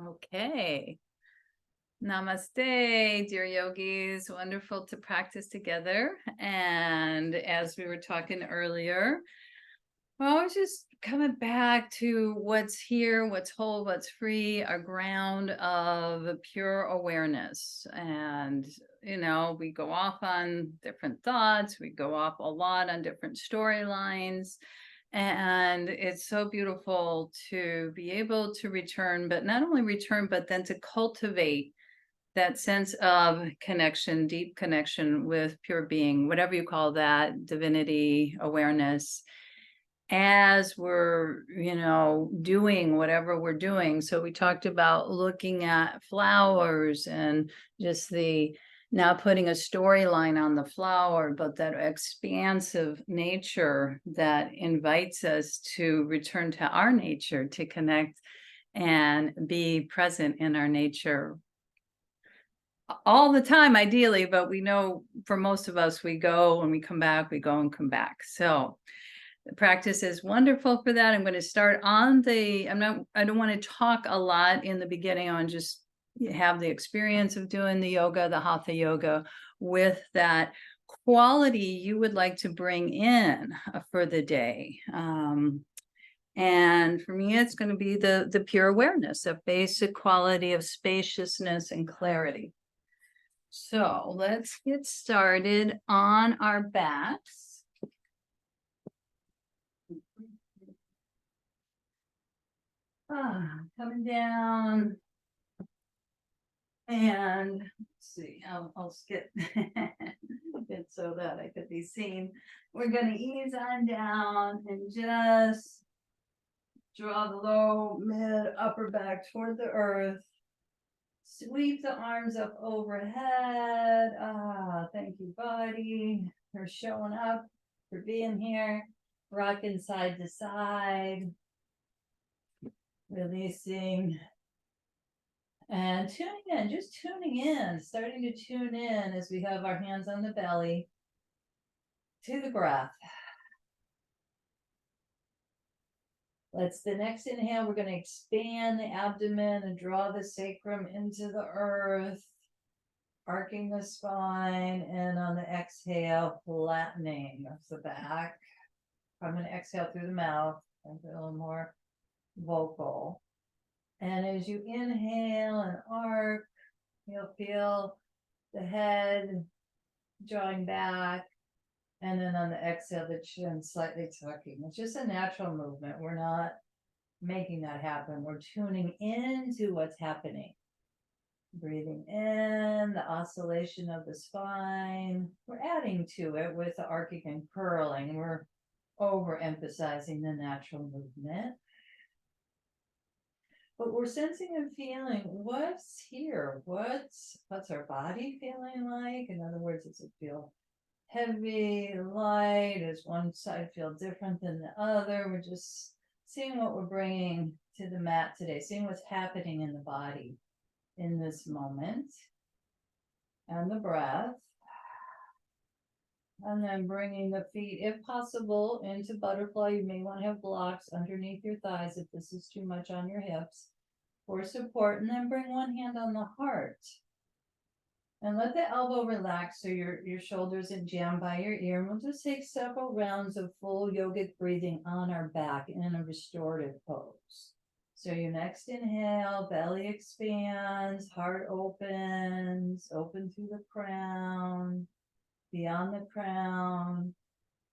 Okay. Namaste, dear yogis. Wonderful to practice together. And as we were talking earlier, well, I was just coming back to what's here, what's whole, what's free, our ground of pure awareness. And, we go off on different thoughts, we go off a lot on different storylines. And it's so beautiful to be able to return, but not only return, but then to cultivate that sense of connection, deep connection with pure being, whatever you call that, divinity, awareness, as we're, doing whatever we're doing. So we talked about looking at flowers and just now putting a storyline on the flower, but that expansive nature that invites us to return to our nature, to connect and be present in our nature all the time, ideally, but we know for most of us, we go and we come back, we go and come back. So the practice is wonderful for that. I'm going to start on I don't want to talk a lot in the beginning. I want to just have the experience of doing the yoga, the hatha yoga, with that quality you would like to bring in for the day. And for me, it's going to be the pure awareness, a basic quality of spaciousness and clarity. So let's get started on our backs. Coming down, and let's see, I'll skip it so that I could be seen. We're going to ease on down and just draw the low, mid, upper back toward the earth. Sweep the arms up overhead. Thank you, body, for showing up, for being here. Rocking side to side. Releasing and tuning in, just tuning in, starting to tune in as we have our hands on the belly to the breath. The next inhale, we're going to expand the abdomen and draw the sacrum into the earth, arcing the spine, and on the exhale, flattening of the back. I'm going to exhale through the mouth, and a little more vocal. And as you inhale and arc, you'll feel the head drawing back. And then on the exhale, the chin slightly tucking. It's just a natural movement. We're not making that happen. We're tuning into what's happening. Breathing in, the oscillation of the spine. We're adding to it with the arcing and curling. We're overemphasizing the natural movement. But we're sensing and feeling what's here. What's our body feeling like? In other words, does it feel heavy, light? Does one side feel different than the other? We're just seeing what we're bringing to the mat today, seeing what's happening in the body in this moment. And the breath. And then bringing the feet, if possible, into butterfly. You may want to have blocks underneath your thighs if this is too much on your hips for support. And then bring one hand on the heart. And let the elbow relax so your shoulders and jam by your ear. And we'll just take several rounds of full yogic breathing on our back in a restorative pose. So your next inhale, belly expands, heart opens, open through the crown. Beyond the crown,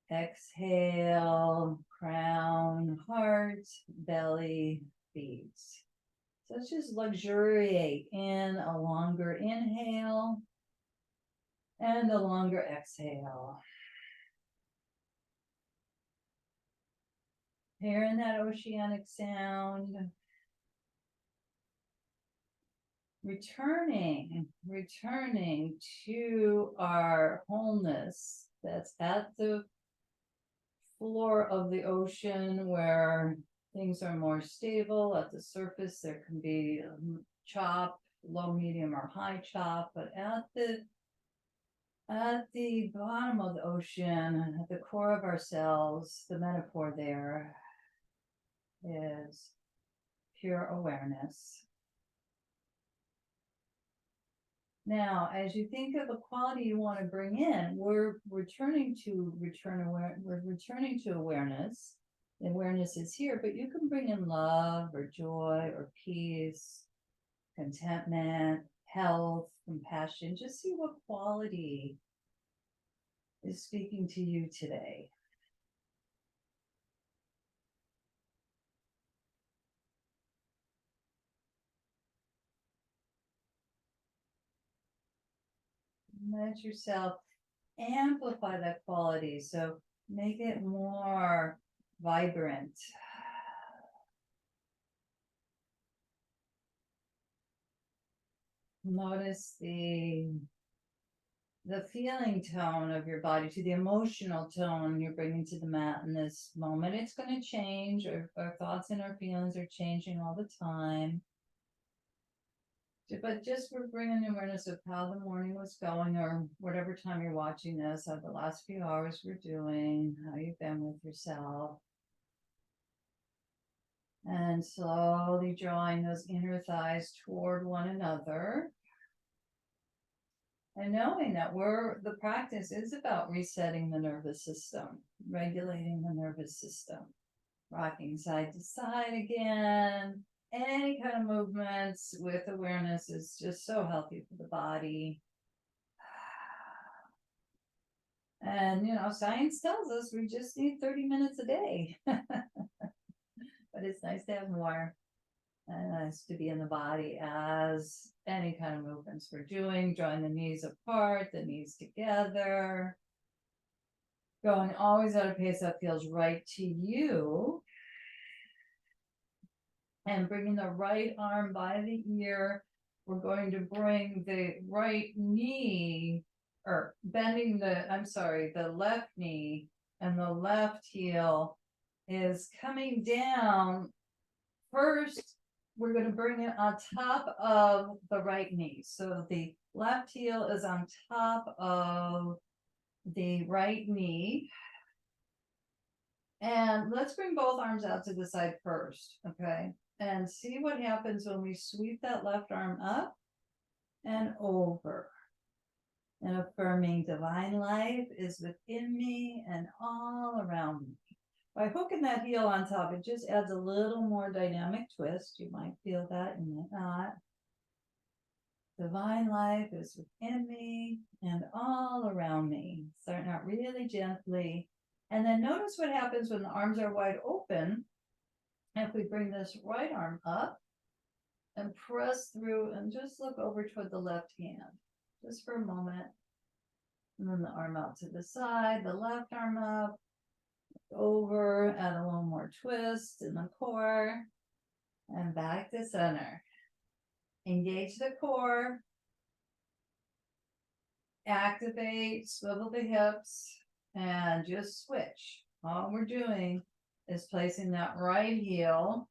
exhale, crown, heart, belly, feet. So let's just luxuriate in a longer inhale and a longer exhale. Hearing that oceanic sound. Returning to our wholeness that's at the floor of the ocean where things are more stable. At the surface, there can be chop, low, medium, or high chop, but at the bottom of the ocean, at the core of ourselves, the metaphor there is pure awareness. Now, as you think of a quality you want to bring in, we're returning to awareness. The awareness is here, but you can bring in love or joy or peace, contentment, health, compassion. Just see what quality is speaking to you today. Let yourself amplify that quality. So make it more vibrant. Notice the feeling tone of your body to the emotional tone you're bringing to the mat in this moment. It's going to change. Our thoughts and our feelings are changing all the time. But just for bringing awareness of how the morning was going, or whatever time you're watching this, how the last few hours were doing, how you've been with yourself. And slowly drawing those inner thighs toward one another. And knowing that the practice is about resetting the nervous system, regulating the nervous system, rocking side to side again. Any kind of movements with awareness is just so healthy for the body. And, science tells us we just need 30 minutes a day. But it's nice to have more. And nice to be in the body as any kind of movements we're doing, drawing the knees apart, the knees together, going always at a pace that feels right to you, and bringing the right arm by the ear. We're going to bring the right knee, or bending the left knee, and the left heel is coming down first. We're going to bring it on top of the right knee. So the left heel is on top of the right knee. And let's bring both arms out to the side first, okay? And see what happens when we sweep that left arm up and over. And affirming divine life is within me and all around me. By hooking that heel on top, it just adds a little more dynamic twist. You might feel that, you might not. Divine life is within me and all around me. Starting out really gently. And then notice what happens when the arms are wide open. If we bring this right arm up and press through and just look over toward the left hand, just for a moment. And then the arm out to the side, the left arm up, over, add a little more twist in the core, and back to center. Engage the core, activate, swivel the hips, and just switch. All we're doing is placing that right heel.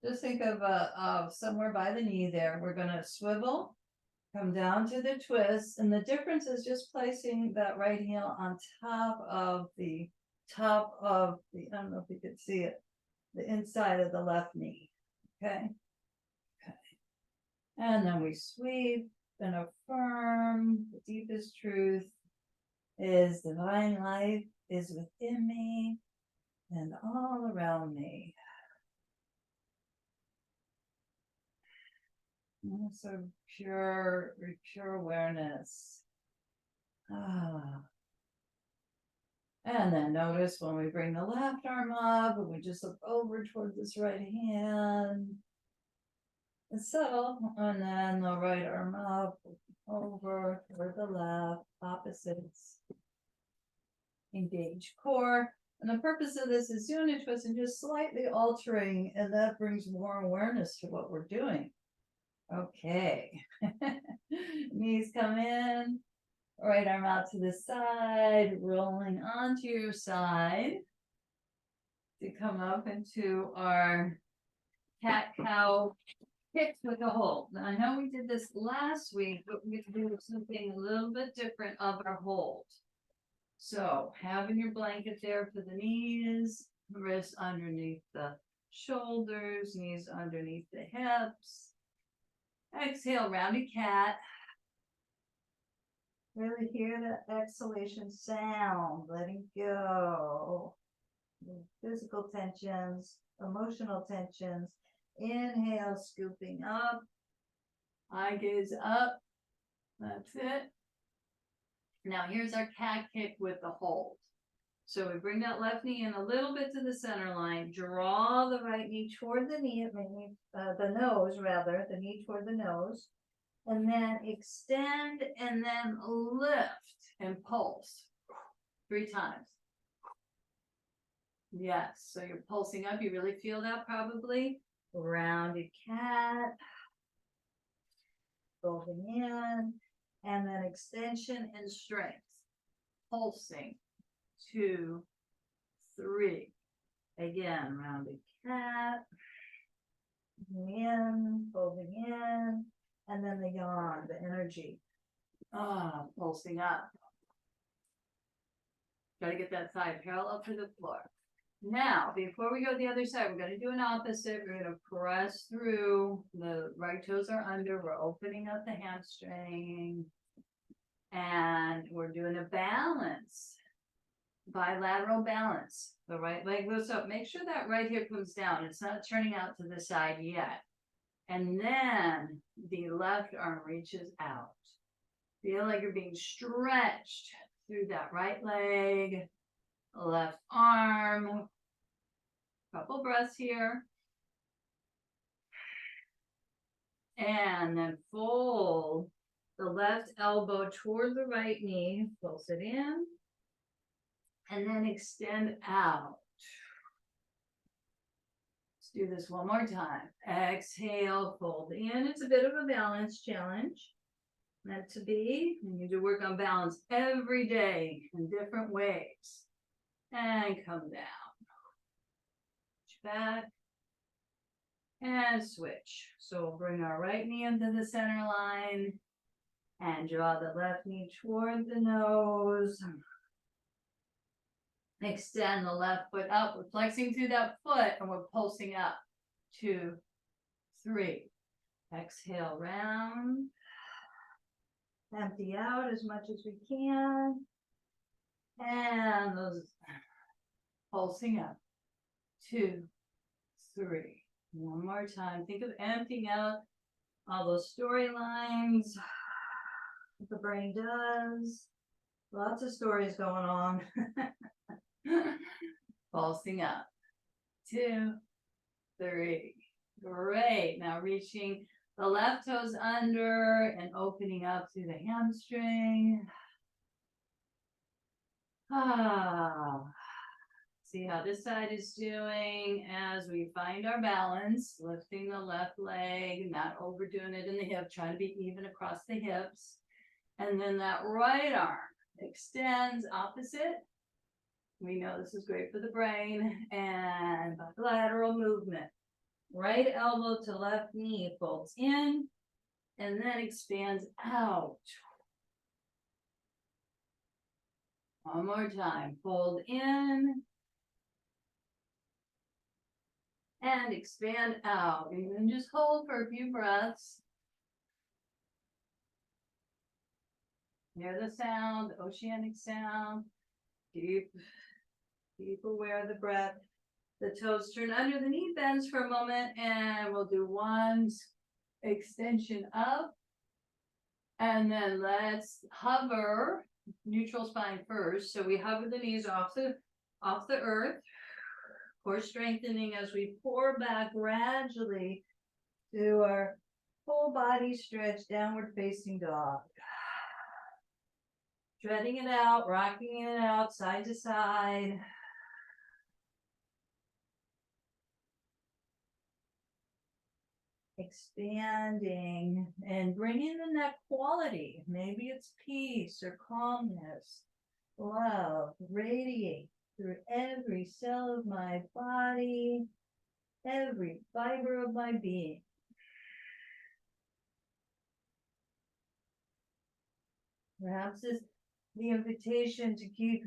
Just think of somewhere by the knee there. We're going to swivel, come down to the twist, and the difference is just placing that right heel on top of the I don't know if you could see it, the inside of the left knee. Okay. And then we sweep and affirm the deepest truth is divine life is within me and all around me. So pure awareness. And then notice when we bring the left arm up, and we just look over toward this right hand. And settle, and then the right arm up, over toward the left, opposites. Engage core. And the purpose of this is doing a twist and just slightly altering, and that brings more awareness to what we're doing. Okay. Knees come in, right arm out to the side, rolling onto your side to come up into our cat-cow hips with a hold. Now, I know we did this last week, but we do something a little bit different of our hold. So having your blanket there for the knees, wrists underneath the shoulders, knees underneath the hips. Exhale, rounded cat. Really hear that exhalation sound, letting go. Physical tensions, emotional tensions. Inhale, scooping up. Eye gaze up. That's it. Now here's our cat kick with the hold. So we bring that left knee in a little bit to the center line, draw the right knee toward the knee, the nose rather, the knee toward the nose, and then extend and then lift and pulse 3 times. Yes, so you're pulsing up. You really feel that probably. Rounded cat. Folding in, and then extension and strength. Pulsing. 2, 3. Again, rounded cat. Folding in, and then the yawn, the energy. Pulsing up. Got to get that side parallel to the floor. Now, before we go to the other side, we're going to do an opposite. We're going to press through. The right toes are under. We're opening up the hamstring. And we're doing a balance. Bilateral balance. The right leg goes up. Make sure that right hip comes down. It's not turning out to the side yet. And then the left arm reaches out. Feel like you're being stretched through that right leg. Left arm. Couple breaths here. And then fold the left elbow toward the right knee. Pulse it in. And then extend out. Let's do this one more time. Exhale, fold in. It's a bit of a balance challenge. Meant to be. You need to work on balance every day in different ways. And come down. Back. And switch. So we'll bring our right knee into the center line. And draw the left knee toward the nose. Extend the left foot up. We're flexing through that foot and we're pulsing up. 2, 3. Exhale, round. Empty out as much as we can. And those pulsing up. 2, 3. One more time. Think of emptying out all those storylines. What the brain does. Lots of stories going on. Pulsing up. 2, 3. Great. Now reaching the left toes under and opening up through the hamstring. See how this side is doing as we find our balance, lifting the left leg, not overdoing it in the hip, trying to be even across the hips. And then that right arm extends opposite. We know this is great for the brain. And bilateral movement. Right elbow to left knee folds in and then expands out. One more time. Fold in and expand out. And then just hold for a few breaths. Hear the sound, the oceanic sound. Deep aware of the breath. The toes turn under, the knee bends for a moment, and we'll do one extension up. And then let's hover, neutral spine first. So we hover the knees off the earth. Core strengthening as we pour back gradually to our full body stretch, downward facing dog. Treading it out, rocking it out, side to side. Expanding and bringing in that quality. Maybe it's peace or calmness, love, radiate through every cell of my body, every fiber of my being. Perhaps it's the invitation to keep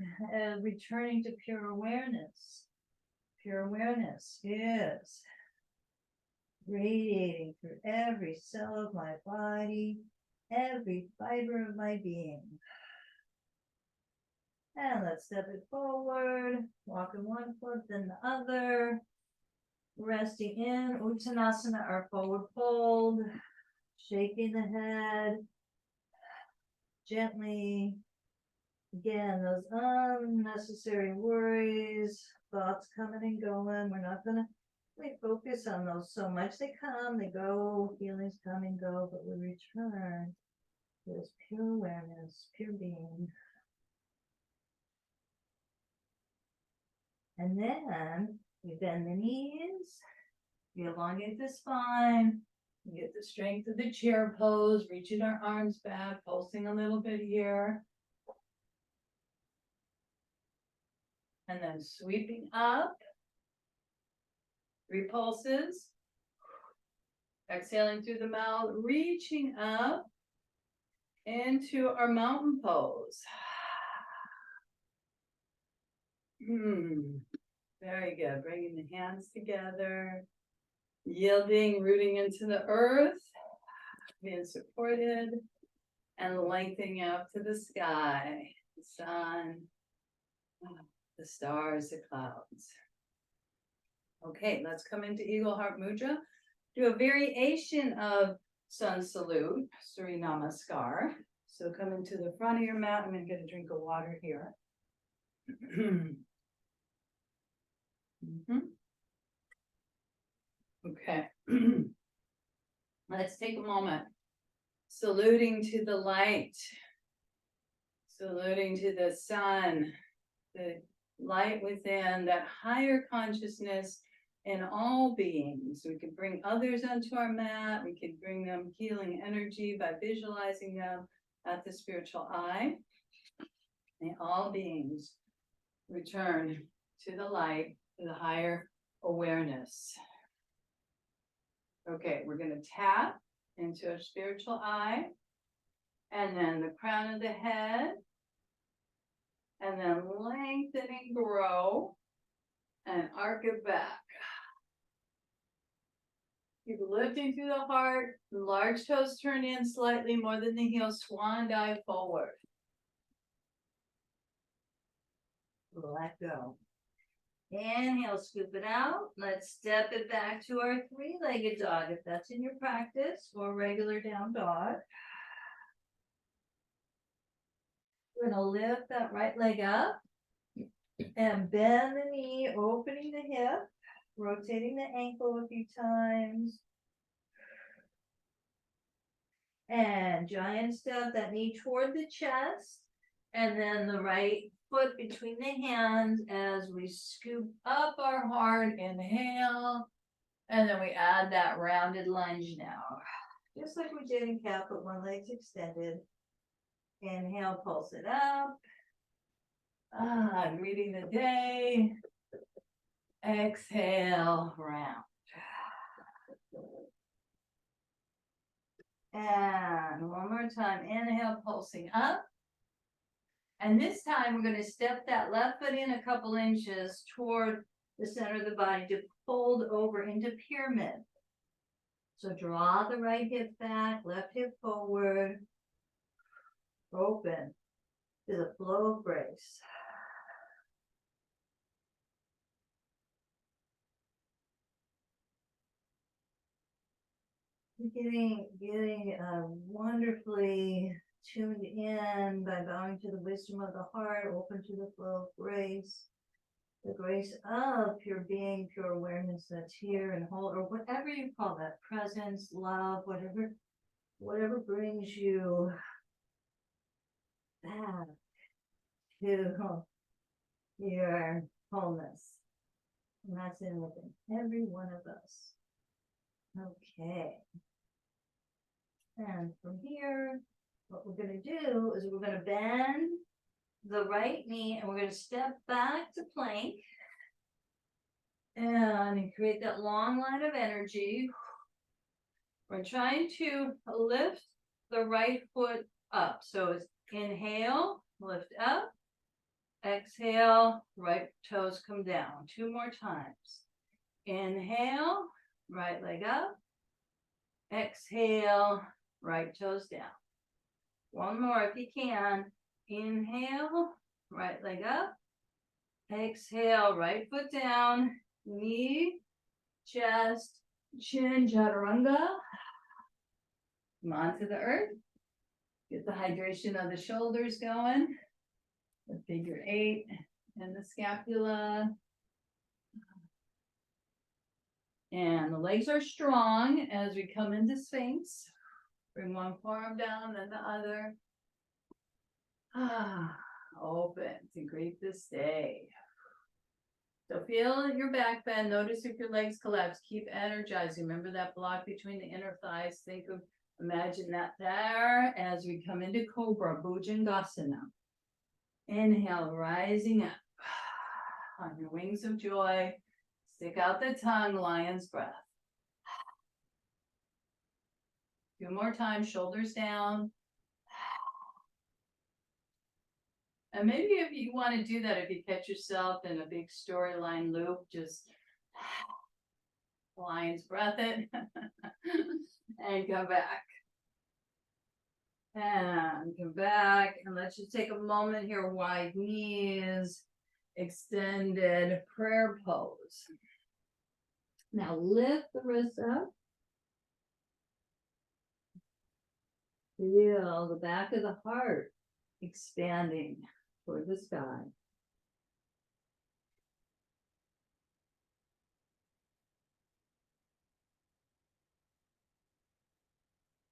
returning to pure awareness. Pure awareness is radiating through every cell of my body, every fiber of my being. And let's step it forward, walking one foot, then the other. Resting in Uttanasana, our forward fold. Shaking the head. Gently. Again, those unnecessary worries, thoughts coming and going. We're not going to focus on those so much. They come, they go, feelings come and go, but we return to this pure awareness, pure being. And then we bend the knees, we elongate the spine, we get the strength of the chair pose, reaching our arms back, pulsing a little bit here. And then sweeping up, 3 pulses. Exhaling through the mouth, reaching up into our mountain pose. Very good. Bringing the hands together, yielding, rooting into the earth, being supported, and lengthening up to the sky, the sun, the stars, the clouds. Okay, let's come into Eagle Heart Mudra. Do a variation of Sun Salute, Surya Namaskar. So come into the front of your mat. I'm going to get a drink of water here. Okay. Let's take a moment. Saluting to the light. Saluting to the sun. The light within, that higher consciousness in all beings. We could bring others onto our mat. We could bring them healing energy by visualizing them at the spiritual eye. May all beings return to the light, to the higher awareness. Okay, we're going to tap into a spiritual eye, and then the crown of the head, and then lengthen and grow, and arc it back. Keep lifting through the heart, large toes turn in slightly more than the heels, swan dive forward. Let go. Inhale, scoop it out. Let's step it back to our 3-legged dog, if that's in your practice, or regular down dog. We're going to lift that right leg up and bend the knee, opening the hip, rotating the ankle a few times. And giant step that knee toward the chest, and then the right foot between the hands as we scoop up our heart. Inhale, and then we add that rounded lunge now. Just like we did in cat, but one leg's extended. Inhale, pulse it up. Greeting the day. Exhale, round. And one more time, inhale, pulsing up. And this time we're going to step that left foot in a couple inches toward the center of the body to fold over into pyramid. So draw the right hip back, left hip forward, open to the flow of grace. Getting wonderfully tuned in by bowing to the wisdom of the heart, open to the flow of grace, the grace of pure being, pure awareness that's here and whole, or whatever you call that, presence, love, whatever brings you back to your wholeness. And that's in within every one of us. Okay. And from here, what we're going to do is we're going to bend the right knee and we're going to step back to plank and create that long line of energy. We're trying to lift the right foot up. So it's inhale, lift up, exhale, right toes come down. 2 more times. Inhale, right leg up, exhale, right toes down. One more if you can. Inhale, right leg up. Exhale, right foot down, knee, chest, chin, chaturanga. Come on to the earth. Get the hydration of the shoulders going. The figure 8 and the scapula. And the legs are strong as we come into Sphinx. Bring one forearm down, then the other. Open to greet this day. So feel your back bend. Notice if your legs collapse. Keep energizing. Remember that block between the inner thighs. Imagine that there as we come into Cobra, Bhujangasana. Inhale, rising up. On your wings of joy. Stick out the tongue, lion's breath. 2 more times, shoulders down. And maybe if you want to do that, if you catch yourself in a big storyline loop, just lion's breath it and come back. And come back. And let's just take a moment here. Wide knees, extended prayer pose. Now lift the wrists up. Feel the back of the heart expanding toward the sky.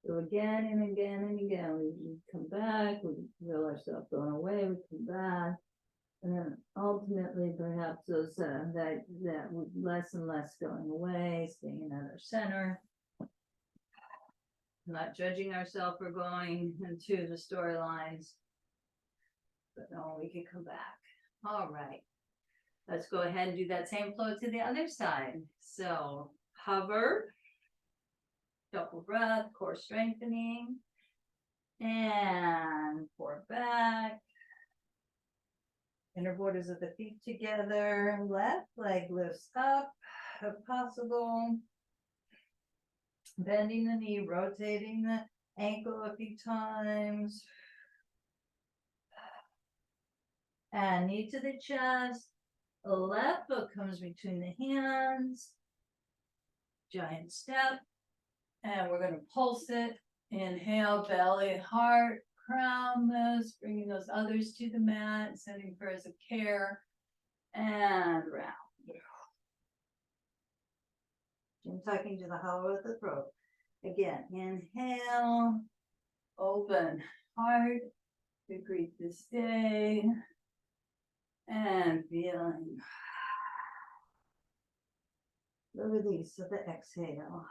So again and again and again, we come back, we feel ourselves going away, we come back. And then ultimately, perhaps those that would less and less going away, staying at our center. Not judging ourselves for going into the storylines. But no, we can come back. All right. Let's go ahead and do that same flow to the other side. So hover, double breath, core strengthening, and forward back. Inner borders of the feet together. Left leg lifts up if possible. Bending the knee, rotating the ankle a few times. And knee to the chest. The left foot comes between the hands. Giant step. And we're going to pulse it. Inhale, belly, heart, crown this, bringing those others to the mat, sending prayers of care. And round. I'm talking to the hollow of the throat. Again, inhale, open heart to greet this day. And feeling the release of the exhale.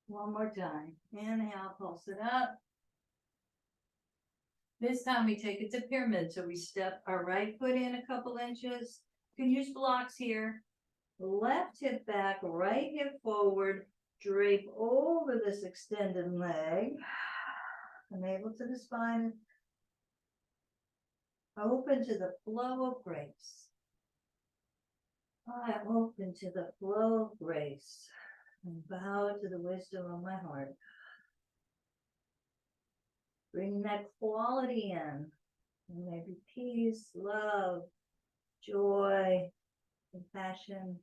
One more time. Inhale, pulse it up. This time we take it to pyramid. So we step our right foot in a couple inches. You can use blocks here. Left hip back, right hip forward. Drape over this extended leg. Navel to the spine. Open to the flow of grace. I open to the flow of grace and bow to the wisdom of my heart. Bring that quality in. And maybe peace, love, joy, compassion.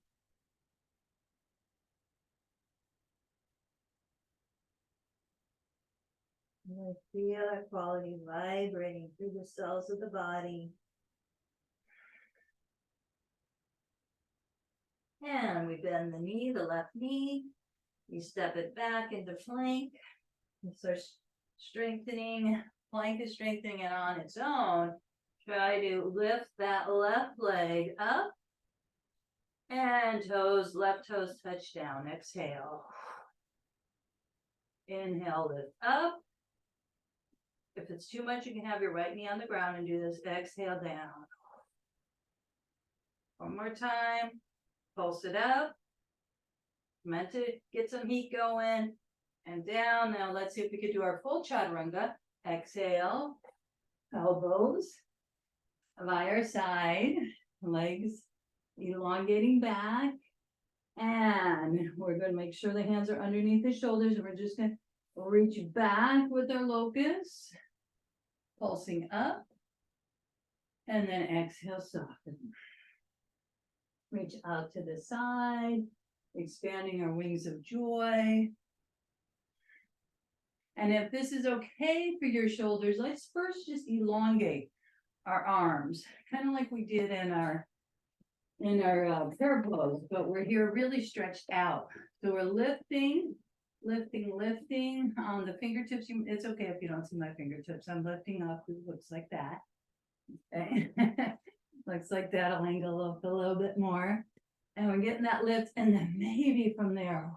And I feel that quality vibrating through the cells of the body. And we bend the knee, the left knee. You step it back into plank. And start strengthening. Plank is strengthening it on its own. Try to lift that left leg up. And toes, left toes touch down. Exhale. Inhale, lift up. If it's too much, you can have your right knee on the ground and do this. Exhale down. One more time. Pulse it up. Meant to get some heat going. And down. Now let's see if we could do our full chaturanga. Exhale. Elbows by our side. Legs elongating back. And we're going to make sure the hands are underneath the shoulders. And we're just going to Reach back with our locust, pulsing up, and then exhale, soften. Reach out to the side, expanding our wings of joy. And if this is okay for your shoulders, let's first just elongate our arms, kind of like we did in our prayer pose, but we're here really stretched out. So we're lifting on the fingertips. It's okay if you don't see my fingertips. I'm lifting up. It looks like that. Okay. Looks like that'll angle up a little bit more. And we're getting that lift, and then maybe from there,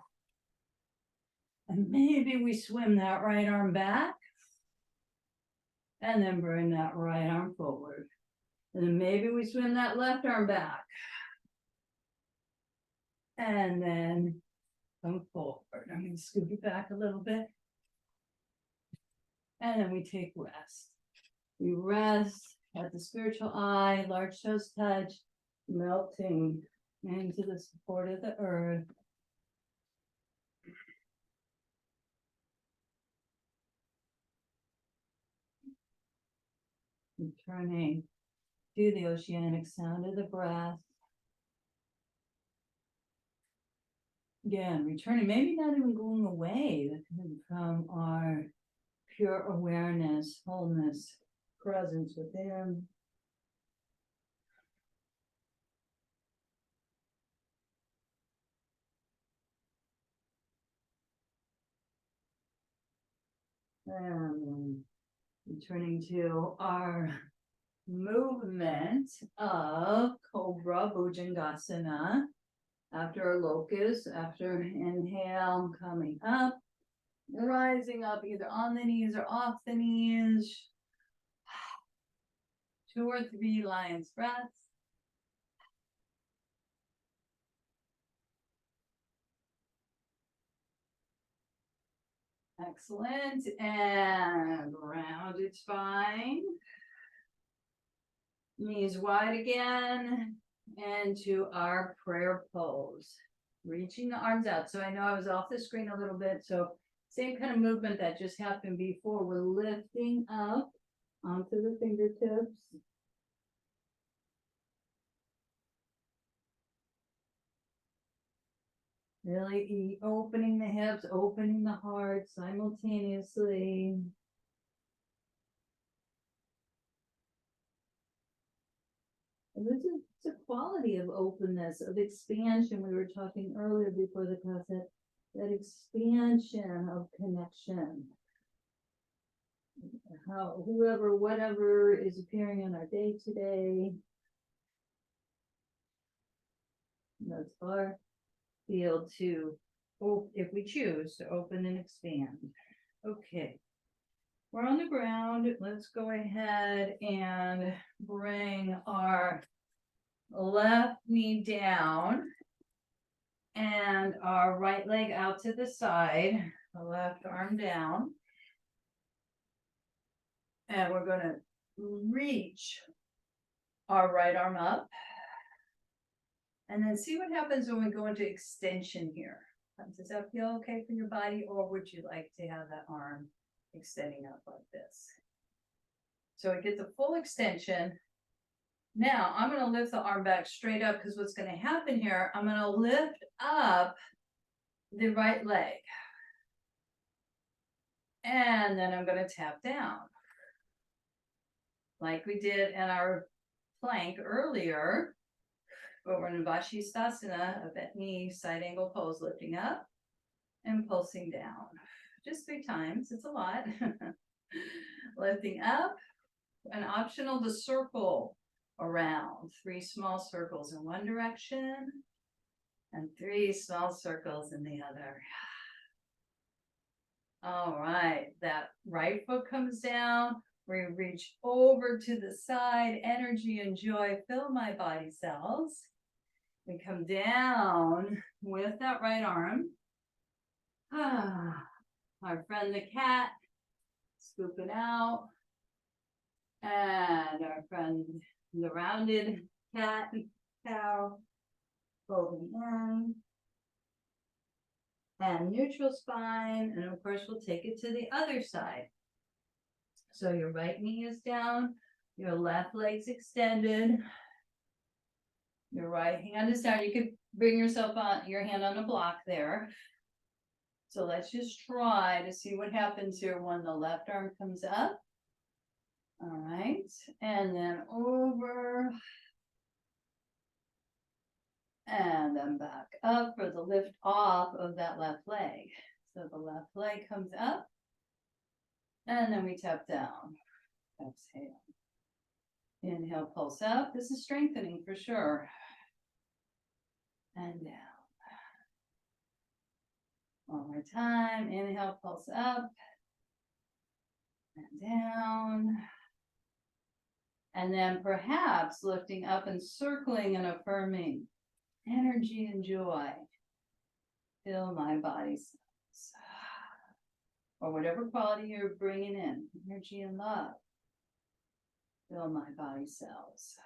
and maybe we swim that right arm back, and then bring that right arm forward. And then maybe we swim that left arm back, and then come forward. I'm going to scoop it back a little bit. And then we take rest. We rest at the spiritual eye, large toes touch, melting into the support of the earth. Returning to the oceanic sound of the breath. Again, returning, maybe not even going away, from our pure awareness, wholeness, presence within. And returning to our movement of Cobra Bhujangasana. After our locust, after inhale, coming up, rising up either on the knees or off the knees. 2 or 3 lion's breaths. Excellent. And rounded spine. Knees wide again. And to our prayer pose. Reaching the arms out. So I know I was off the screen a little bit. So same kind of movement that just happened before. We're lifting up onto the fingertips. Really opening the hips, opening the heart simultaneously. And this is the quality of openness, of expansion. We were talking earlier before the class, that expansion of connection. How whoever, whatever is appearing in our day today. That's our field to, if we choose, to open and expand. Okay. We're on the ground. Let's go ahead and bring our left knee down and our right leg out to the side, the left arm down. And we're going to reach our right arm up. And then see what happens when we go into extension here. Does that feel okay for your body, or would you like to have that arm extending up like this? So we get the full extension. Now I'm going to lift the arm back straight up, because what's going to happen here, I'm going to lift up the right leg. And then I'm going to tap down. Like we did in our plank earlier. But we're in Vashisthasana, a bent knee, side angle pose, lifting up and pulsing down. Just 3 times, it's a lot. Lifting up, and optional to circle around. 3 small circles in one direction, and 3 small circles in the other. All right, that right foot comes down. We reach over to the side, energy and joy fill my body cells. We come down with that right arm. Our friend the cat, scoop it out. And our friend the rounded cat, cow, folding in. and neutral spine. And of course, we'll take it to the other side. So your right knee is down, your left leg's extended, your right hand is down. You could bring yourself on your hand on a block there. So let's just try to see what happens here when the left arm comes up. All right, and then over. And then back up for the lift off of that left leg. So the left leg comes up. And then we tap down. Exhale. Inhale, pulse up. This is strengthening for sure. And down. One more time. Inhale, pulse up. And down. And then perhaps lifting up and circling and affirming. Energy and joy. Fill my body cells. Or whatever quality you're bringing in. Energy and love. Fill my body cells.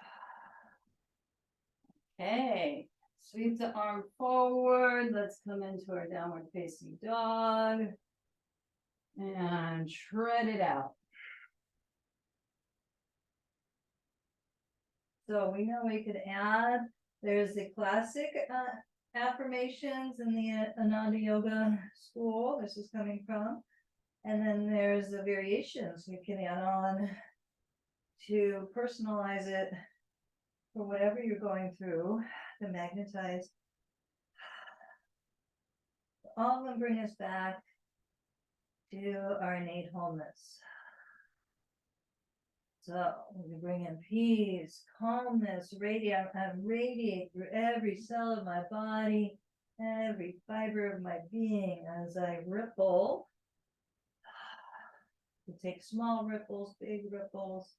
Okay. Sweep the arm forward. Let's come into our downward facing dog. And tread it out. So we know we could add, there's the classic affirmations in the Ananda Yoga school. This is coming from. And then there's the variations we can add on to personalize it for whatever you're going through, to magnetize. All of them bring us back to our innate wholeness. So we bring in peace, calmness, radiate through every cell of my body, every fiber of my being as I ripple. We take small ripples, big ripples.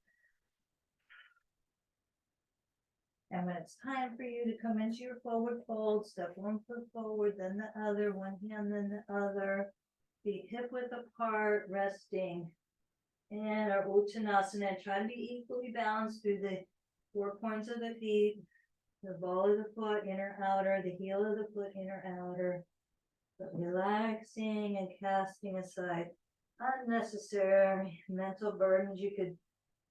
And when it's time for you to come into your forward fold, step one foot forward, then the other, one hand, then the other, feet hip width apart, resting. And our Uttanasana, try to be equally balanced through the 4 points of the feet, the ball of the foot, inner, outer, the heel of the foot, inner, outer. But relaxing and casting aside unnecessary mental burdens. You could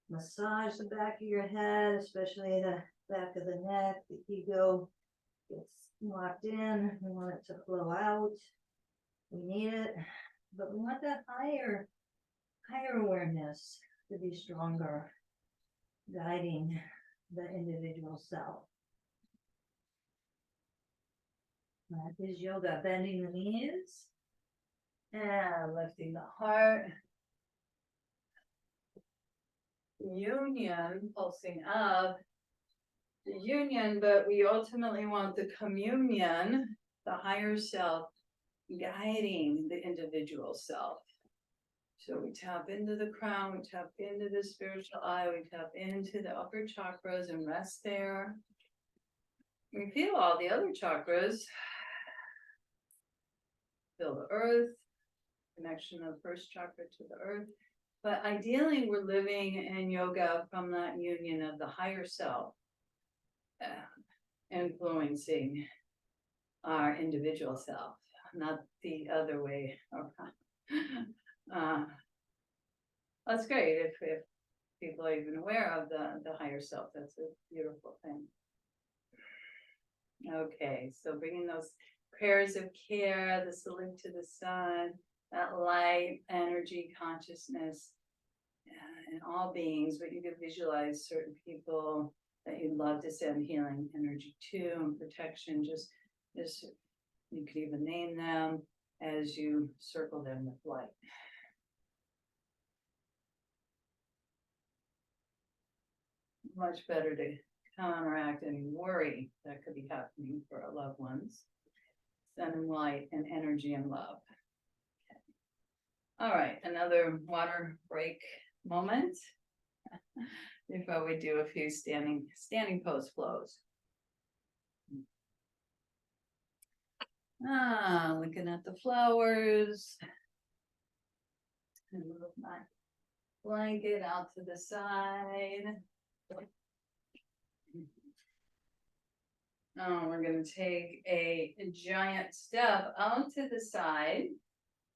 massage the back of your head, especially the back of the neck. The ego gets locked in. We want it to flow out. We need it, but we want that higher awareness to be stronger, guiding the individual self. That is yoga, bending the knees and lifting the heart. Union, pulsing up, the union, but we ultimately want the communion, the higher self, guiding the individual self. So we tap into the crown, we tap into the spiritual eye, we tap into the upper chakras and rest there. We feel all the other chakras. Feel the earth, connection of first chakra to the earth. But ideally, we're living in yoga from that union of the higher self, influencing our individual self, not the other way around. That's great if people are even aware of the higher self. That's a beautiful thing. Okay, so bringing those prayers of care, the salute to the sun, that light, energy, consciousness, in all beings, but you could visualize certain people that you'd love to send healing energy to and protection. Just you could even name them as you circle them with light. Much better to counteract any worry that could be happening for our loved ones. Sun and light and energy and love. Okay. All right, another water break moment before we do a few standing pose flows. Looking at the flowers. And move my blanket out to the side. Now we're gonna take a giant step out to the side.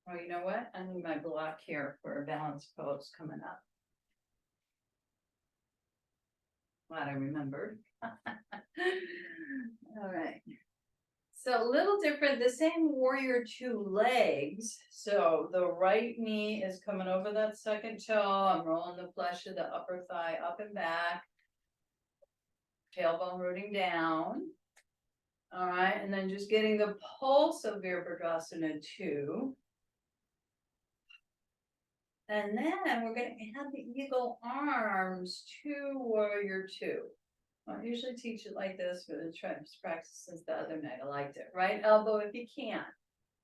Oh, you know what? I need my block here for a balance pose coming up. Glad I remembered. All right. So a little different, the same warrior two legs. So the right knee is coming over that second toe. I'm rolling the flesh of the upper thigh up and back. Tailbone rooting down. All right, and then just getting the pulse of Virabhadrasana 2. And then we're going to add the eagle arms to warrior 2. I usually teach it like this, but I try to practice since the other night. I liked it. Right elbow, if you can,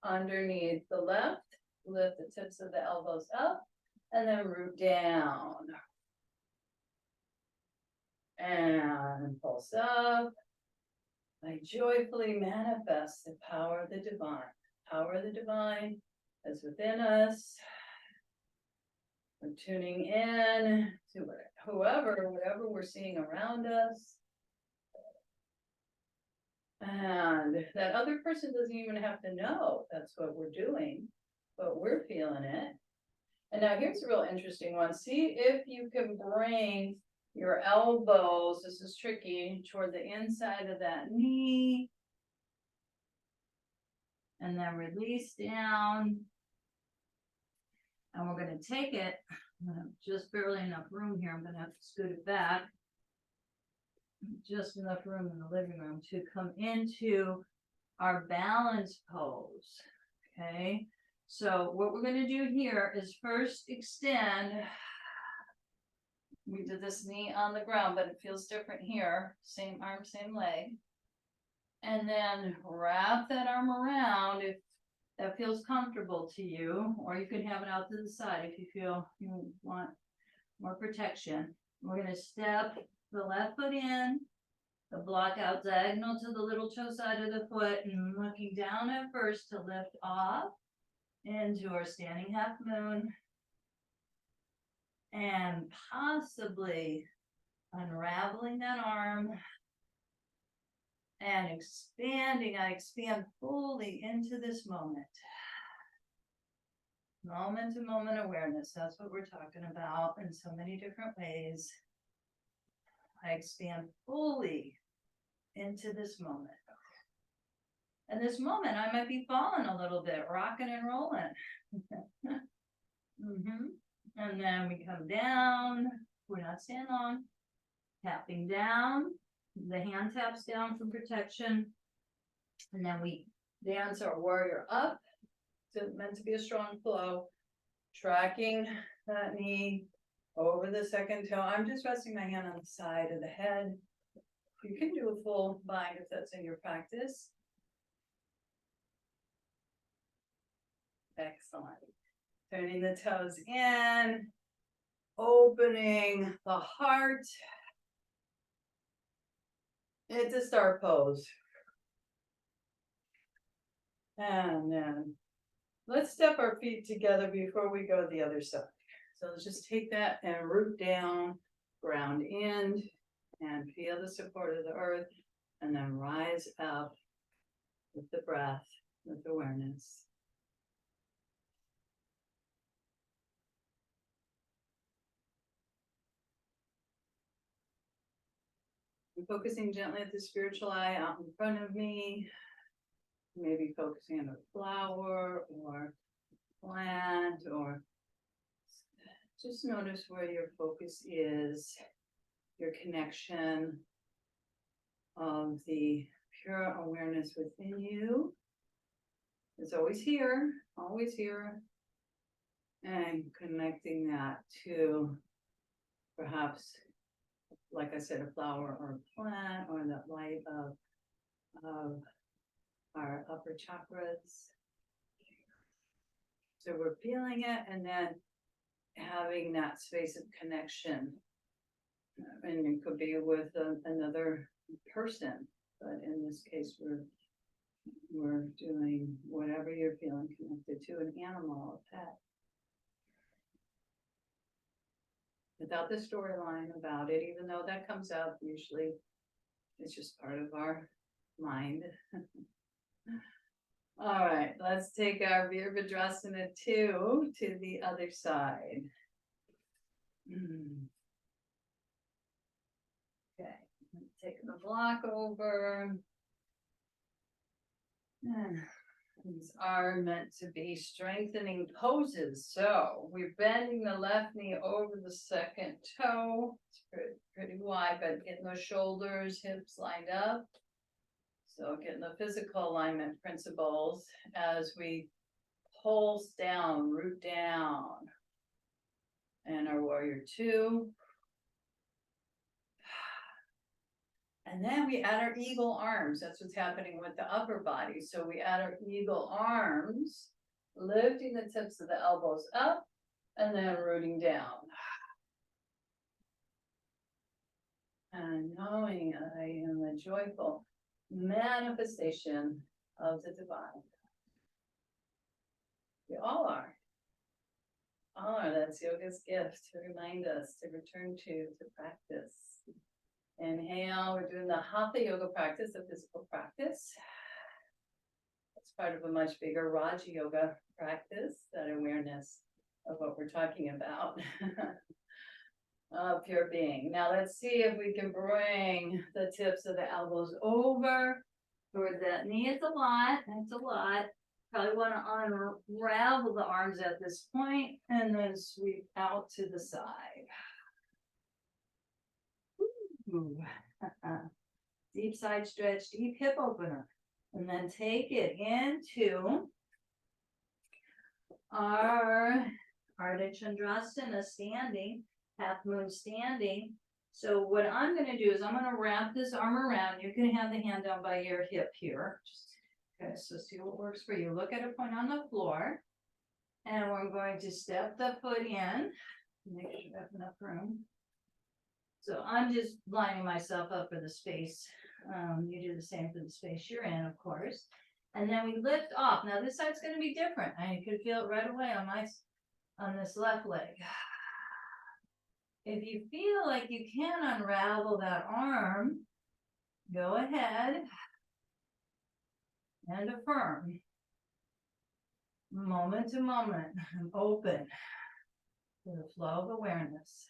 underneath the left. Lift the tips of the elbows up, and then root down. And pulse up. I joyfully manifest the power of the divine. Power of the divine is within us. We're tuning in to whatever we're seeing around us. And that other person doesn't even have to know that's what we're doing, but we're feeling it. And now here's a real interesting one. See if you can bring your elbows, this is tricky, toward the inside of that knee. And then release down. And we're going to take it, just barely enough room here. I'm going to have to scoot it back. Just enough room in the living room to come into our balance pose. Okay. So what we're going to do here is first extend. We did this knee on the ground, but it feels different here. Same arm, same leg. And then wrap that arm around if that feels comfortable to you, or you can have it out to the side if you feel you want more protection. We're going to step the left foot in, the block out diagonal to the little toe side of the foot, and looking down at first to lift off into our standing half moon. And possibly unraveling that arm and expanding. I expand fully into this moment. Moment to moment awareness. That's what we're talking about in so many different ways. I expand fully into this moment. And this moment, I might be falling a little bit, rocking and rolling. And then we come down. We're not staying long. Tapping down. The hand taps down for protection. And then we dance our warrior up. It's meant to be a strong flow. Tracking that knee over the second toe. I'm just resting my hand on the side of the head. You can do a full bind if that's in your practice. Excellent. Turning the toes in. Opening the heart. It's a star pose. And then let's step our feet together before we go to the other side. So let's just take that and root down, ground in, and feel the support of the earth, and then rise up with the breath, with awareness. I'm focusing gently at the spiritual eye out in front of me. Maybe focusing on a flower or plant, or just notice where your focus is, your connection of the pure awareness within you. It's always here, and connecting that to perhaps, like I said, a flower or a plant, or that light of our upper chakras. So we're feeling it, and then having that space of connection. And it could be with another person, but in this case, we're doing whatever you're feeling connected to, an animal, a pet. Without the storyline about it, even though that comes up, usually it's just part of our mind. All right, let's take our Virabhadrasana 2 to the other side. Okay, take the block over. These are meant to be strengthening poses. So we're bending the left knee over the second toe. It's pretty wide, but getting those shoulders, hips lined up. So getting the physical alignment principles as we pulse down, root down. And our warrior 2. And then we add our eagle arms. That's what's happening with the upper body. So we add our eagle arms, lifting the tips of the elbows up and then rooting down. And knowing I am a joyful manifestation of the divine. We all are. All are. That's yoga's gift to remind us to return to practice. Inhale, we're doing the Hatha yoga practice, the physical practice. It's part of a much bigger Raja yoga practice, that awareness of what we're talking about. Pure being. Now let's see if we can bring the tips of the elbows over towards that knee. It's a lot. It's a lot. Probably want to unravel the arms at this point and then sweep out to the side. Deep side stretch, deep hip opener, and then take it into our Ardha Chandrasana standing, half moon standing. So what I'm going to do is I'm going to wrap this arm around. You can have the hand down by your hip here. Okay, so see what works for you. Look at a point on the floor, and we're going to step the foot in. Make sure you have enough room. So I'm just lining myself up for the space. You do the same for the space you're in, of course. And then we lift off. Now this side's going to be different. I could feel it right away on this left leg. If you feel like you can unravel that arm, go ahead and affirm. Moment to moment, open to the flow of awareness.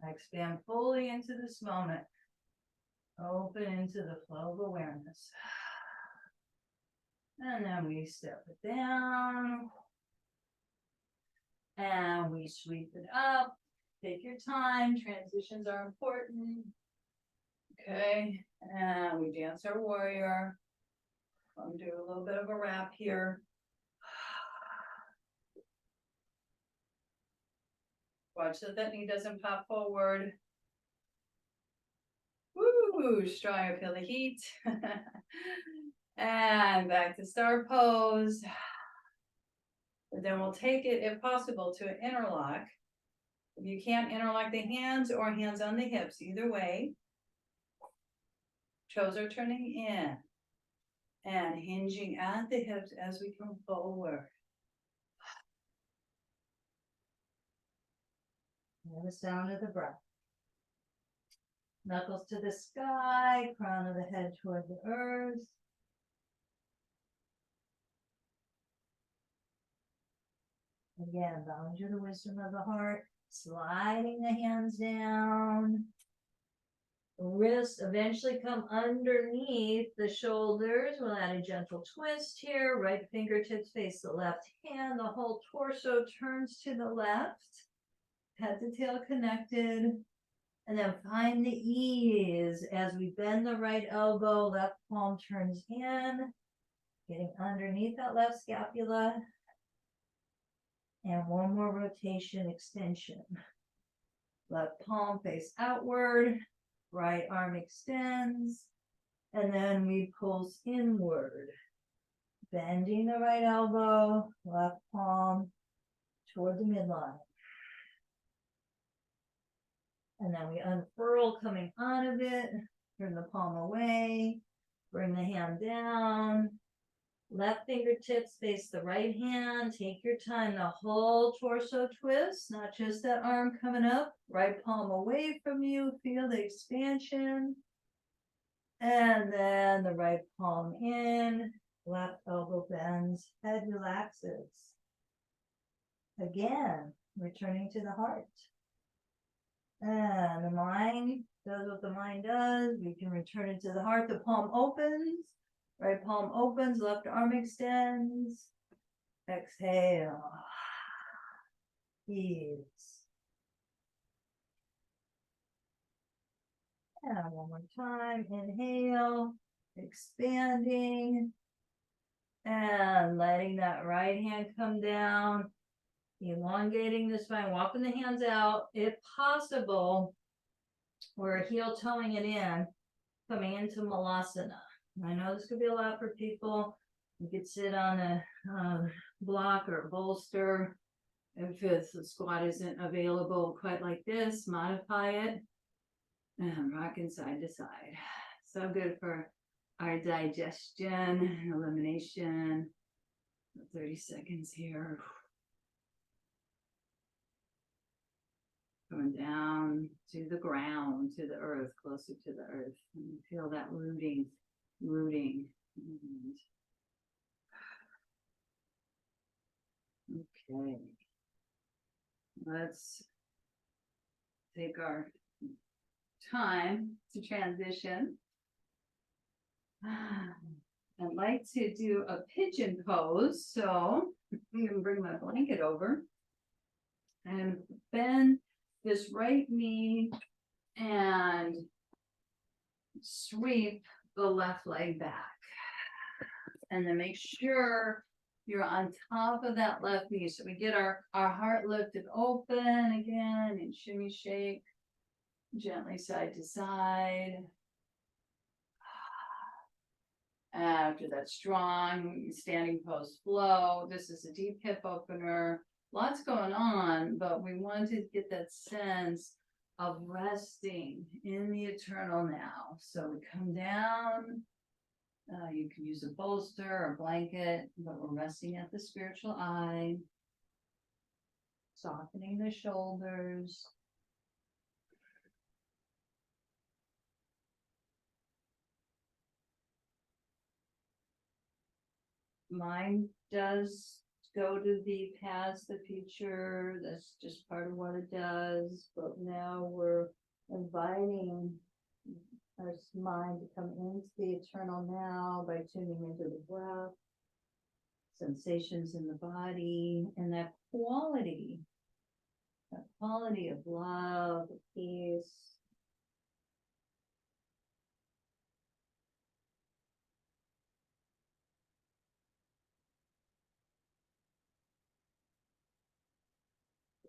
I expand fully into this moment. Open into the flow of awareness. And then we step it down. And we sweep it up. Take your time. Transitions are important. Okay. And we dance our warrior. I'm doing a little bit of a wrap here. Watch that knee doesn't pop forward. Woo, strong, I feel the heat. And back to star pose. But then we'll take it, if possible, to an interlock. If you can't interlock the hands or hands on the hips, either way. Toes are turning in and hinging at the hips as we come forward. And the sound of the breath. Knuckles to the sky, crown of the head toward the earth. Again, bowing to the wisdom of the heart, sliding the hands down. Wrists eventually come underneath the shoulders. We'll add a gentle twist here. Right fingertips face the left hand. The whole torso turns to the left. Head to tail connected. And then find the ease as we bend the right elbow, left palm turns in, getting underneath that left scapula. And one more rotation extension. Left palm face outward, right arm extends, and then we pulse inward. Bending the right elbow, left palm toward the midline. And then we unfurl coming out of it, turn the palm away, bring the hand down, Left fingertips face the right hand. Take your time. The whole torso twist, not just that arm coming up. Right palm away from you. Feel the expansion. And then the right palm in. Left elbow bends. Head relaxes. Again, returning to the heart. And the mind does what the mind does. We can return it to the heart. The palm opens. Right palm opens, left arm extends. Exhale. Ease. And one more time. Inhale. Expanding. And letting that right hand come down. Elongating the spine. Walking the hands out. If possible, we're heel toeing it in. Coming into Malasana. I know this could be a lot for people. You could sit on a block or a bolster. If the squat isn't available quite like this, modify it. And rocking side to side. So good for our digestion, elimination. 30 seconds here. Going down to the ground, to the earth, closer to the earth. And you feel that rooting. Okay. Let's take our time to transition. I'd like to do a pigeon pose, so I'm going to bring my blanket over and bend this right knee and sweep the left leg back. And then make sure you're on top of that left knee. So we get our heart lifted open again and shimmy shake gently side to side. After that strong standing pose flow, this is a deep hip opener. Lots going on, but we want to get that sense of resting in the eternal now. So we come down. You can use a bolster or blanket, but we're resting at the spiritual eye. Softening the shoulders. Mind does go to the past, the future. That's just part of what it does. But now we're inviting our mind to come into the eternal now by tuning into the breath, sensations in the body, and that quality of love, of peace.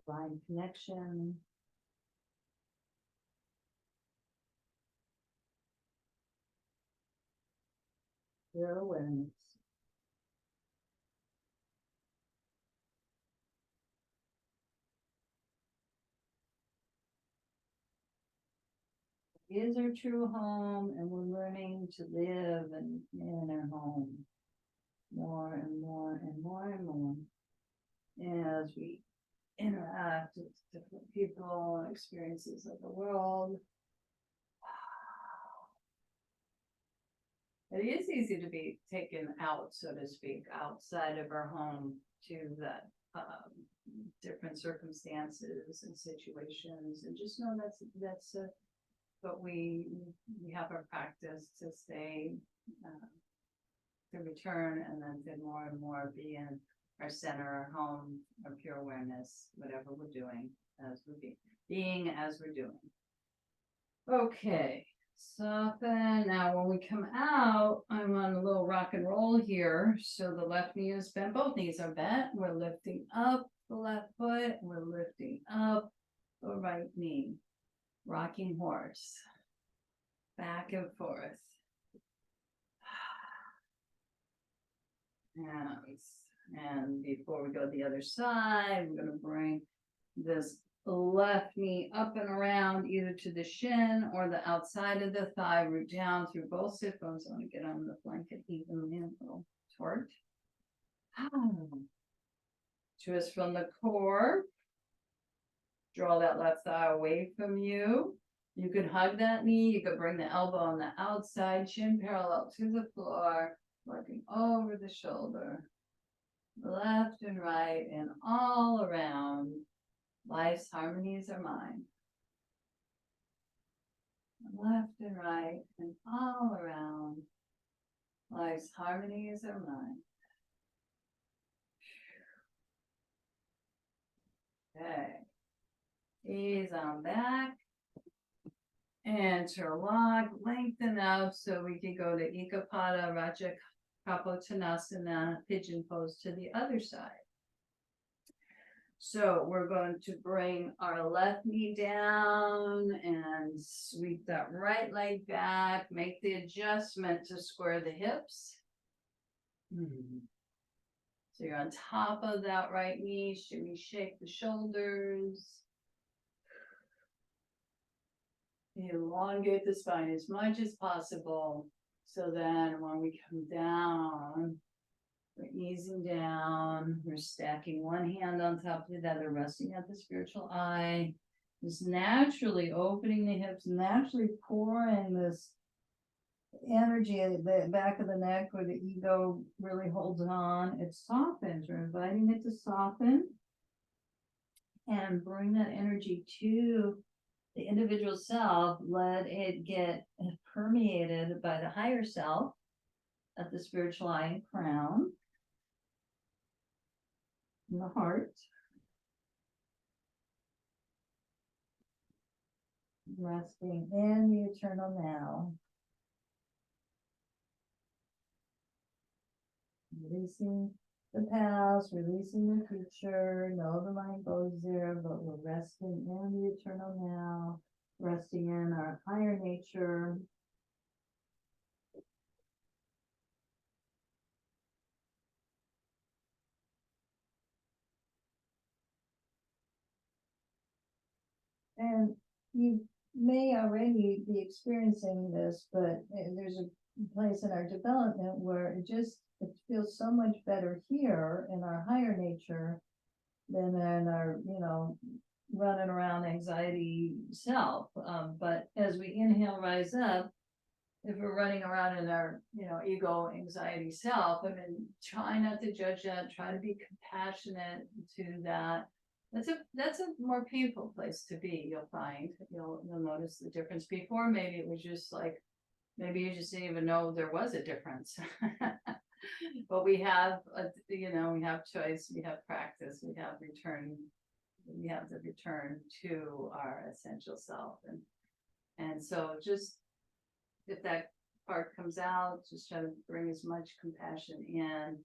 Divine connection. Your awareness. Is our true home, and we're learning to live in our home more and more and more and more as we interact with different people and experiences of the world. It is easy to be taken out, so to speak, outside of our home to that different circumstances and situations, and just know that's but we have our practice to stay, to return, and then to more and more be in our center, our home, our pure awareness, whatever we're doing, as we're being as we're doing. Okay, soften. Now when we come out, I'm on a little rock and roll here. So the left knee is bent, both knees are bent. We're lifting up the left foot, we're lifting up the right knee. Rocking horse, back and forth. And before we go to the other side, we're going to bring this the left knee up and around either to the shin or the outside of the thigh, root down through both sit bones. I want to get on the blanket evenly, a little tort. Twist from the core. Draw that left thigh away from you. You can hug that knee. You can bring the elbow on the outside, chin parallel to the floor, working over the shoulder. Left and right and all around. Life's harmonies are mine. Left and right and all around. Life's harmonies are mine. Okay. Ease on back. Interlock, lengthen up so we can go to Ekapada, Raja Kapotanasana, pigeon pose to the other side. So we're going to bring our left knee down and sweep that right leg back, make the adjustment to square the hips. So you're on top of that right knee, shimmy, shake the shoulders. Elongate the spine as much as possible. So then when we come down, we're easing down. We're stacking one hand on top of the other, resting at the spiritual eye. Just naturally opening the hips, naturally pouring this energy at the back of the neck where the ego really holds on. It softens. We're inviting it to soften and bring that energy to the individual self. Let it get permeated by the higher self at the spiritual eye and crown, in the heart. Resting in the eternal now. Releasing the past, releasing the future. No, the mind goes there, but we're resting in the eternal now, resting in our higher nature. And you may already be experiencing this, but there's a place in our development where it feels so much better here in our higher nature than in our, running around anxiety self. But as we inhale, rise up, if we're running around in our, ego, anxiety self, try not to judge that, try to be compassionate to that. That's a more painful place to be. You'll find, you'll notice the difference. Before, maybe it was just like, maybe you just didn't even know there was a difference. But we have, we have choice, we have practice, we have the return to our essential self. And so just, if that part comes out, just try to bring as much compassion in.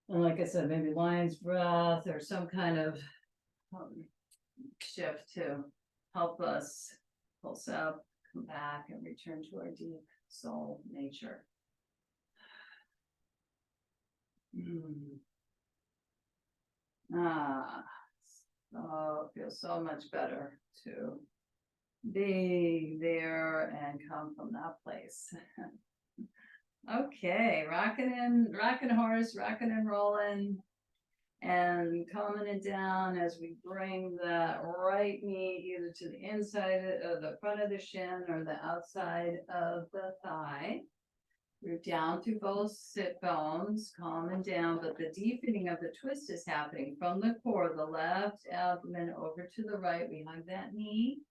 And like I said, maybe lion's breath or some kind of shift to help us pulse up, come back, and return to our deep soul nature. So it feels so much better to be there and come from that place. Okay, rocking horse, rocking and rolling, and calming it down as we bring the right knee either to the inside of the front of the shin or the outside of the thigh. Root down through both sit bones, calming down, but the deepening of the twist is happening from the core, the left abdomen over to the right. We hug that knee.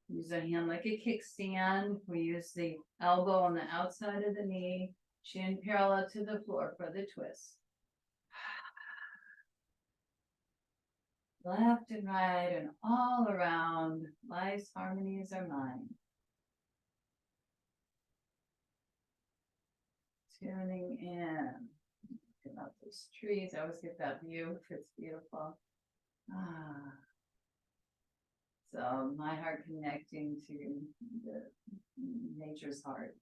Use our hand like a kickstand. We use the elbow on the outside of the knee, chin parallel to the floor for the twist. Left and right and all around. Life's harmonies are mine. Tuning in. Look at those trees. I always get that view. It's beautiful. So my heart connecting to the nature's heart.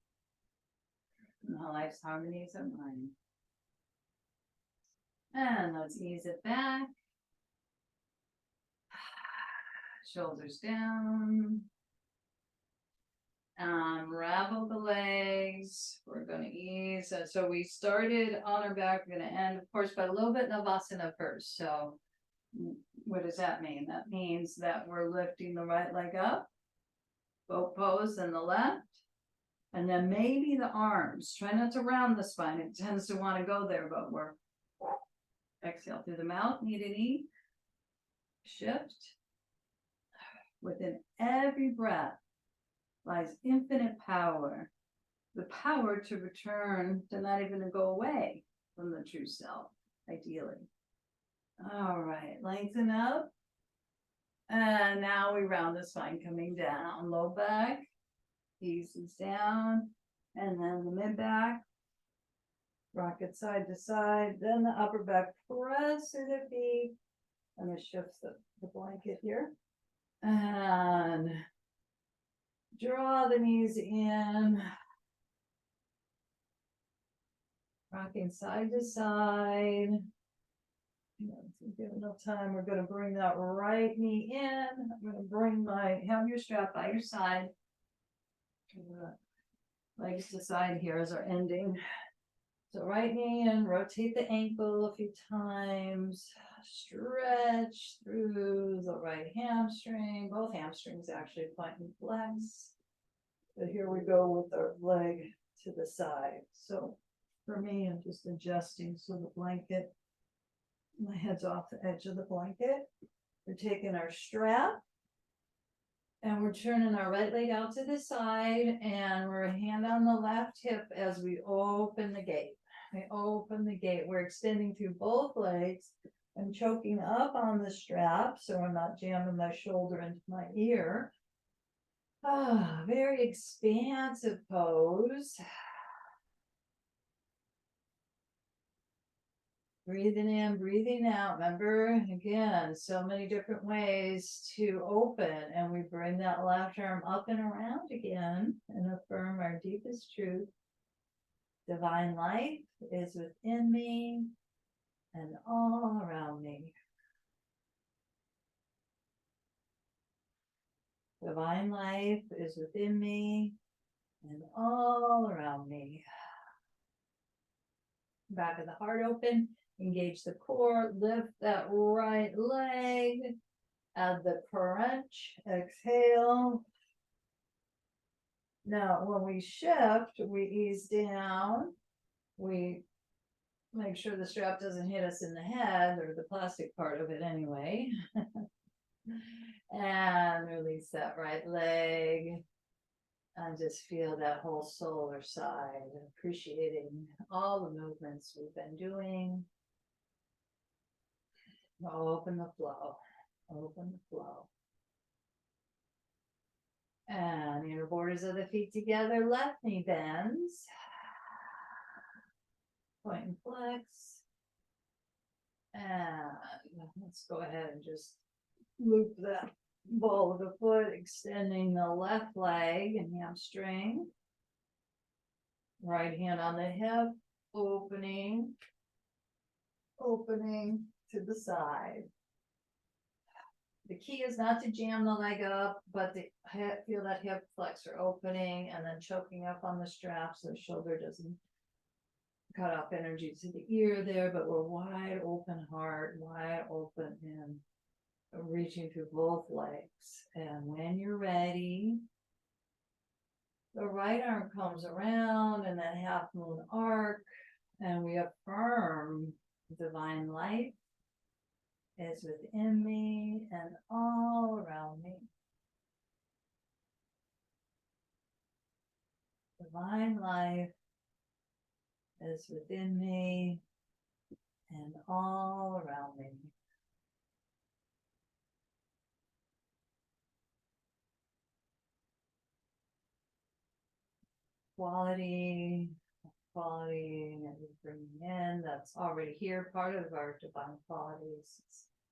My life's harmonies are mine. And let's ease it back. shoulders down. Unravel the legs. We're going to ease. So we started on our back. We're going to end, of course, by a little bit Navasana first. So what does that mean? That means that we're lifting the right leg up, boat pose, and the left. And then maybe the arms. Try not to round the spine. It tends to want to go there, but we're exhale through the mouth, knee to knee. Shift. Within every breath lies infinite power. The power to return, to not even to go away from the true self, ideally. All right, lengthen up. And now we round the spine coming down. Low back eases down. And then the mid back. Rock it side to side. Then the upper back press through the feet. I'm going to shift the blanket here. And draw the knees in. Rocking side to side. Give enough time. We're going to bring that right knee in. I'm going to have your strap by your side. Legs to side here as our ending. So right knee in, rotate the ankle a few times. Stretch through the right hamstring. Both hamstrings actually point and flex. But here we go with our leg to the side. So for me, I'm just adjusting so the blanket, my head's off the edge of the blanket. We're taking our strap and we're turning our right leg out to the side and we're hand on the left hip as we open the gate. We open the gate. We're extending through both legs. I'm choking up on the strap so I'm not jamming my shoulder into my ear. Very expansive pose. Breathing in, breathing out. Remember, again, so many different ways to open. And we bring that left arm up and around again and affirm our deepest truth. Divine life is within me and all around me. Divine life is within me and all around me. Back of the heart open. Engage the core, lift that right leg, add the crunch, exhale. Now, when we shift, we ease down, we make sure the strap doesn't hit us in the head, or the plastic part of it anyway. And release that right leg. And just feel that whole solar side, appreciating all the movements we've been doing. Open the flow, open the flow. And inner borders of the feet together, left knee bends. Point and flex. And let's go ahead and just loop that ball of the foot, extending the left leg and hamstring. Right hand on the hip, opening to the side. The key is not to jam the leg up, but to feel that hip flexor opening and then choking up on the strap so the shoulder doesn't cut off energy to the ear there, but we're wide open heart, wide open and reaching through both legs. And when you're ready, the right arm comes around in that half moon arc and we affirm divine light is within me and all around me. Divine life is within me and all around me. Quality that we're bringing in, that's already here, part of our divine qualities.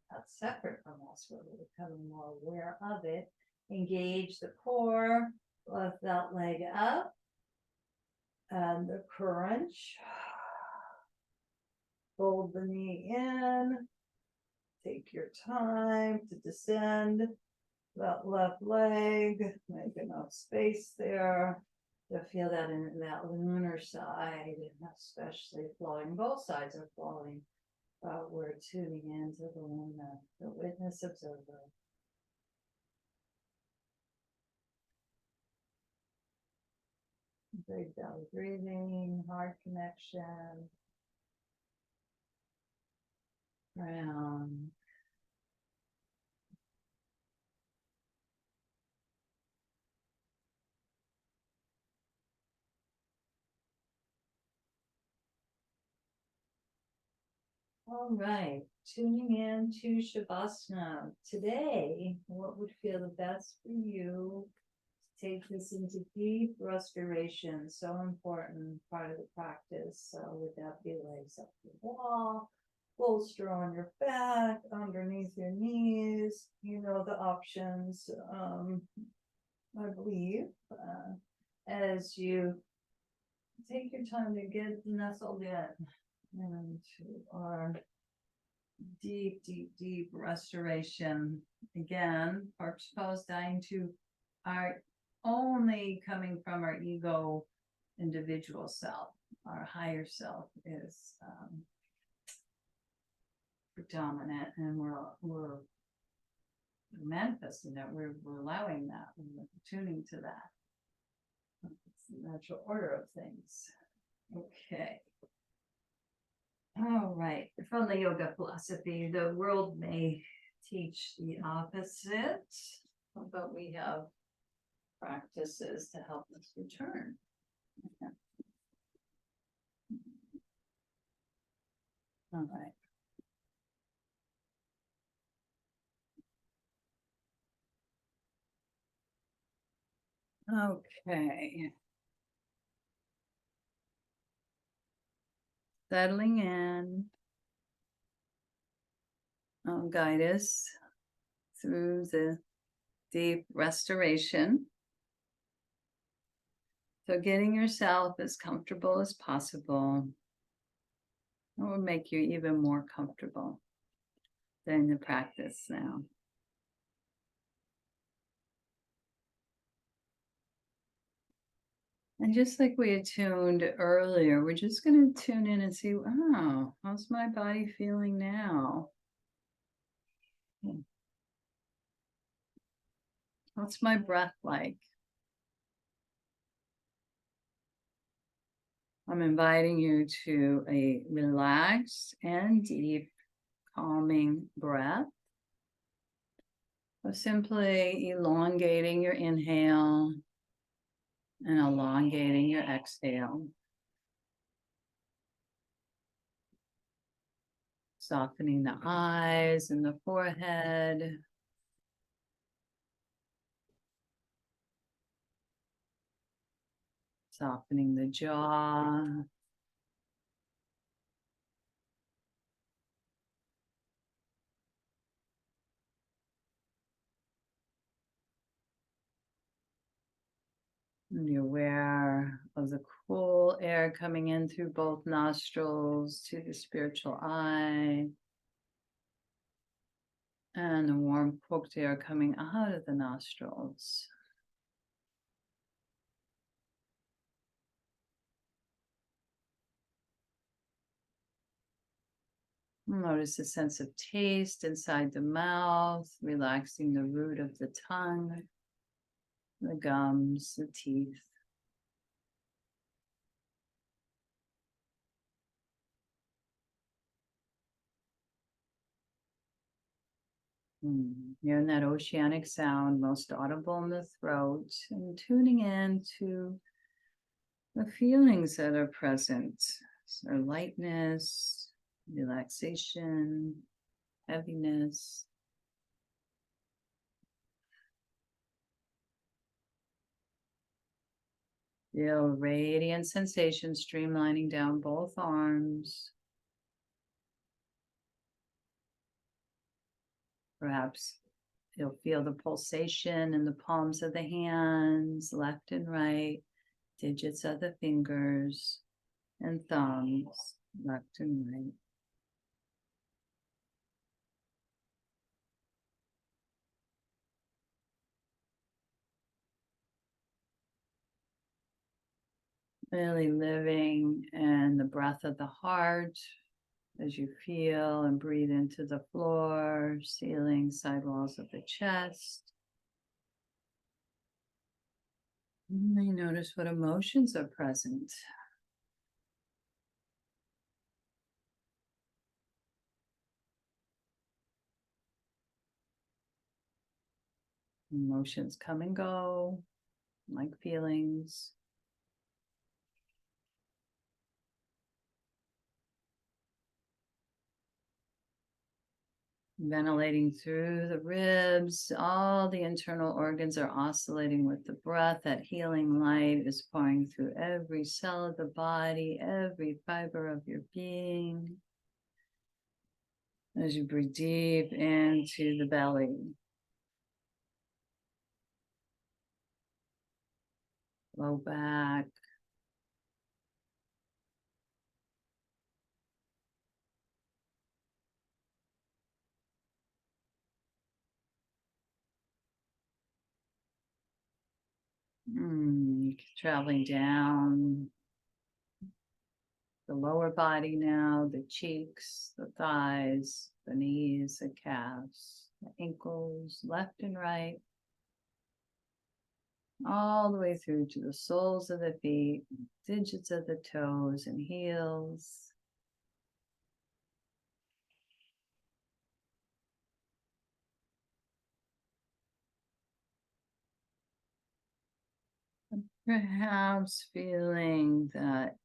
That's separate from us, where we're becoming more aware of it. Engage the core, lift that leg up, and the crunch. Fold the knee in. Take your time to descend that left leg, make enough space there to feel that in that lunar side, especially flowing. Both sides are flowing, but we're tuning into the lunar, the witness observer. Big belly breathing, heart connection. Round. All right, tuning in to Shavasana. Today, what would feel the best for you? Take this into deep respiration, so important part of the practice. So would that be legs up the wall, bolster on your back, underneath your knees? You know the options, I believe, as you take your time to get nestled in into our deep, deep, deep restoration. Again, Park's pose dying to our only coming from our ego individual self. Our higher self is predominant, and we're manifesting that. We're allowing that. We're tuning to that. It's the natural order of things. Okay. All right. From the yoga philosophy, the world may teach the opposite, but we have practices to help us return. All right. Okay. Settling in. I'll guide us through the deep restoration. So getting yourself as comfortable as possible. It will make you even more comfortable during the practice now. And just like we attuned earlier, we're just going to tune in and see, oh, how's my body feeling now? What's my breath like? I'm inviting you to a relaxed and deep, calming breath. So simply elongating your inhale and elongating your exhale. Softening the eyes and the forehead. Softening the jaw. And you're aware of the cool air coming in through both nostrils to the spiritual eye. And the warm cooked air coming out of the nostrils. Notice a sense of taste inside the mouth, relaxing the root of the tongue, the gums, the teeth. Hearing that oceanic sound, most audible in the throat, and tuning in to the feelings that are present. So lightness, relaxation, heaviness. Feel radiant sensation streamlining down both arms. Perhaps you'll feel the pulsation in the palms of the hands, left and right, digits of the fingers and thumbs, left and right. Really living in the breath of the heart as you feel and breathe into the floor, ceiling, side walls of the chest. And you notice what emotions are present. Emotions come and go, like feelings. Ventilating through the ribs, all the internal organs are oscillating with the breath. That healing light is pouring through every cell of the body, every fiber of your being. As you breathe deep into the belly. Low back. Traveling down the lower body now, the cheeks, the thighs, the knees, the calves, the ankles, left and right, all the way through to the soles of the feet, digits of the toes and heels. Perhaps feeling that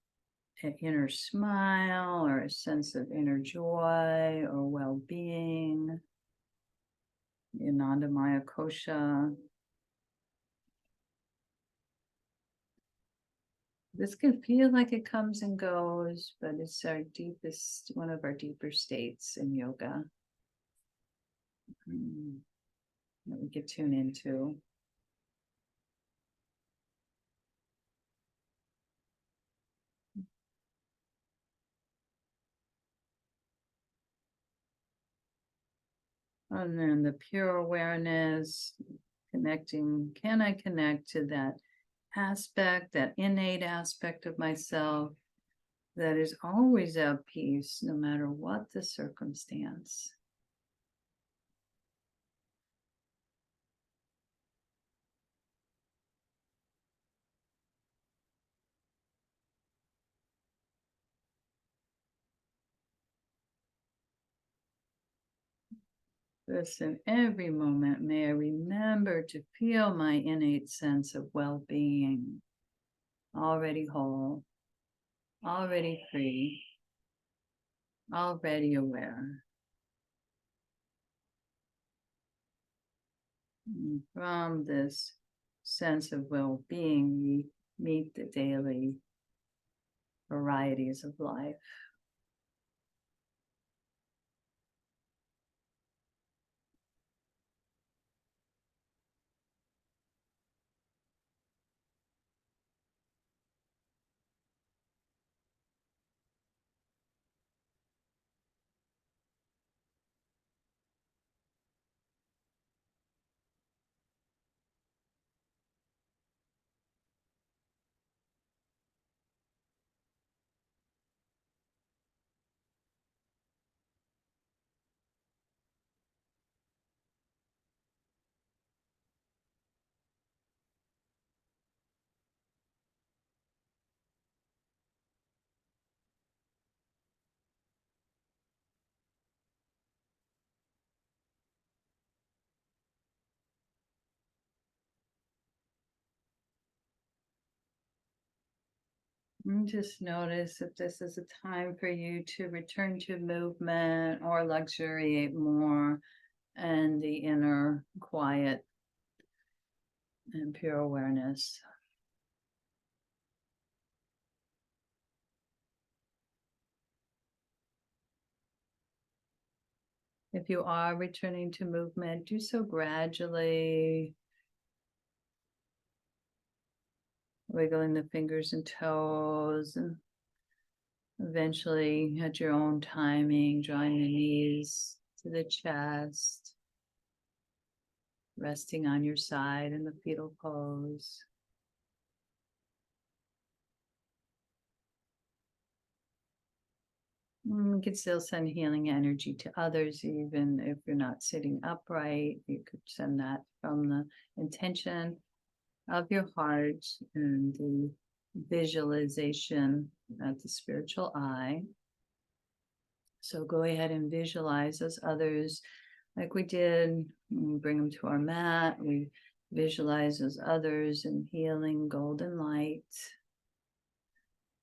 an inner smile or a sense of inner joy or well-being, Anandamaya Kosha. This can feel like it comes and goes, but it's our deepest, one of our deeper states in yoga that we can tune into. And then the pure awareness, connecting, can I connect to that aspect, that innate aspect of myself that is always at peace no matter what the circumstance? This in every moment, may I remember to feel my innate sense of well-being, already whole, already free, already aware. And from this sense of well-being, we meet the daily varieties of life. And just notice if this is a time for you to return to movement or luxuriate more and the inner quiet and pure awareness. If you are returning to movement, do so gradually, wiggling the fingers and toes, and eventually at your own timing, drawing the knees to the chest, resting on your side in the fetal pose. You can still send healing energy to others, even if you're not sitting upright. You could send that from the intention of your heart and the visualization at the spiritual eye. So go ahead and visualize as others, like we did. We bring them to our mat. We visualize as others in healing golden light.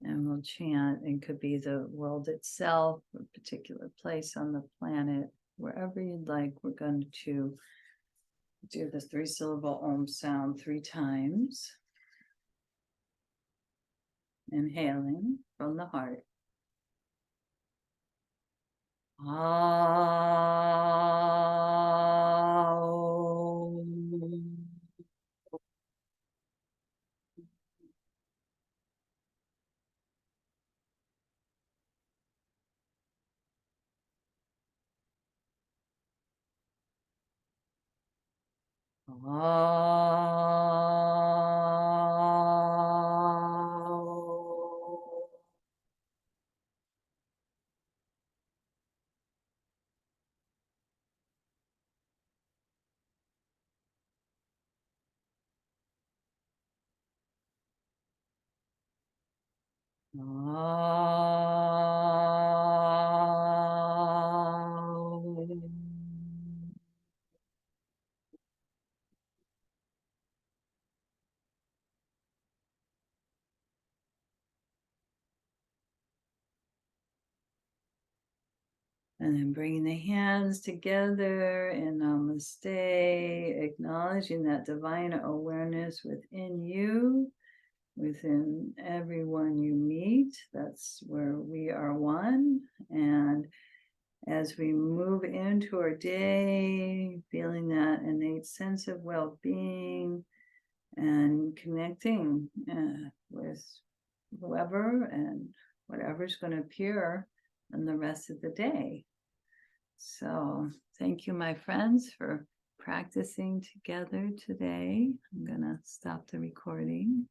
And we'll chant. It could be the world itself, a particular place on the planet, wherever you'd like. We're going to do the 3-syllable Om sound 3 times. Inhaling from the heart. And then bringing the hands together in Namaste, acknowledging that divine awareness within you, within everyone you meet. That's where we are one. And as we move into our day, feeling that innate sense of well-being and connecting with whoever and whatever's going to appear in the rest of the day. So thank you, my friends, for practicing together today. I'm going to stop the recording.